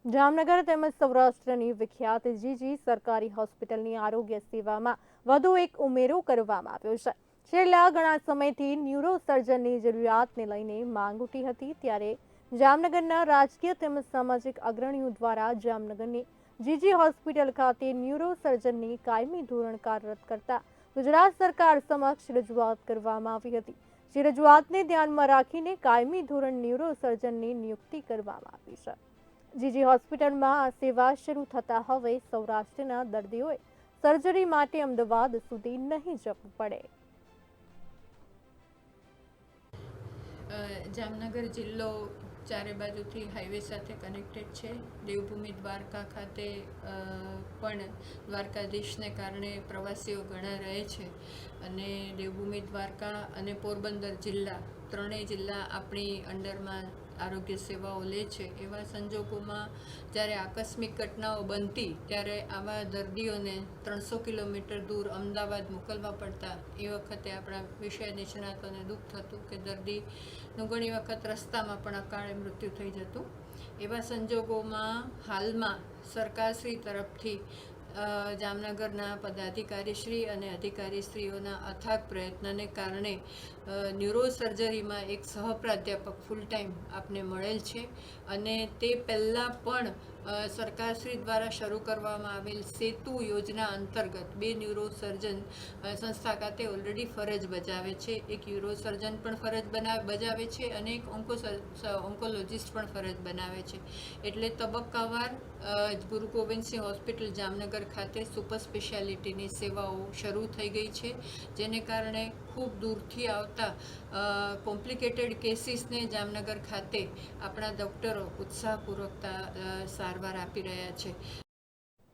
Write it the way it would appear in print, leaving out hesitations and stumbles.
જામનગર તેમજ સૌરાષ્ટ્રની વિખ્યાત જીજી સરકારી હોસ્પિટલની આરોગ્ય સેવામાં વધુ એક ઉમેરો કરવામાં આવ્યો છે। છેલ્લા ઘણા સમયથી ન્યુરો સર્જનની જરૂરિયાતને લઈને માંગ ઉઠી હતી, ત્યારે જામનગરના રાજકીય તેમજ સામાજિક અગ્રણીઓ દ્વારા જામનગરની જીજી હોસ્પિટલ ખાતે ન્યુરો સર્જનની કાયમી ધોરણ કાર્યરત કરતા ગુજરાત સરકાર સમક્ષ રજૂઆત કરવામાં આવી હતી। જે રજૂઆતને ધ્યાનમાં રાખીને કાયમી ધોરણ ન્યુરો સર્જનની નિયુક્તિ કરવામાં આવી છે। જીજી હોસ્પિટલમાં આ સેવા શરૂ થતા હવે સૌરાષ્ટ્રના દર્દીઓએ સર્જરી માટે અમદાવાદ સુધી નહીં જવું પડે। જામનગર જિલ્લો ચારે બાજુથી હાઈવે સાથે કનેક્ટેડ છે। દેવભૂમિ દ્વારકા ખાતે પણ દ્વારકાધીશને કારણે પ્રવાસીઓ ઘણા રહે છે અને દેવભૂમિ દ્વારકા અને પોરબંદર જિલ્લા ત્રણેય જિલ્લા આપણી અંડરમાં આરોગ્ય સેવાઓ લે છે। એવા સંજોગોમાં જ્યારે આકસ્મિક ઘટનાઓ બનતી ત્યારે આવા દર્દીઓને 300 કિલોમીટર દૂર અમદાવાદ મોકલવા પડતા એ વખતે આપણા વિષય નિષ્ણાતોને દુઃખ થતું કે દર્દીનું ઘણી વખત રસ્તામાં પણ અકાળે મૃત્યુ થઈ જતું। એવા સંજોગોમાં હાલમાં સરકારશ્રી તરફથી જામનગરના પદાધિકારીશ્રી અને અધિકારીશ્રીઓના અથાગ પ્રયત્નને કારણે ન્યુરો સર્જરીમાં એક સહપ્રાધ્યાપક ફૂલ ટાઈમ આપને મળેલ છે અને તે પહેલાં પણ સરકારશ્રી દ્વારા શરૂ કરવામાં આવેલ સેતુ યોજના અંતર્ગત 2 ન્યુરો સર્જન સંસ્થા ખાતે ઓલરેડી ફરજ બજાવે છે। એક યુરો સર્જન પણ ફરજ બજાવે છે અને એક ઓન્કોલોજિસ્ટ પણ ફરજ બનાવે છે। એટલે તબક્કાવાર ગુરુ ગોવિંદસિંહ હોસ્પિટલ જામનગર ખાતે સુપર સ્પેશિયાલિટીની સેવાઓ શરૂ થઈ ગઈ છે, જેને કારણે ખૂબ દૂરથી આવતા કોમ્પ્લિકેટેડ કેસીસને જામનગર ખાતે આપણા ડૉક્ટરો ઉત્સાહપૂર્વક સારવાર આપી રહ્યા છે।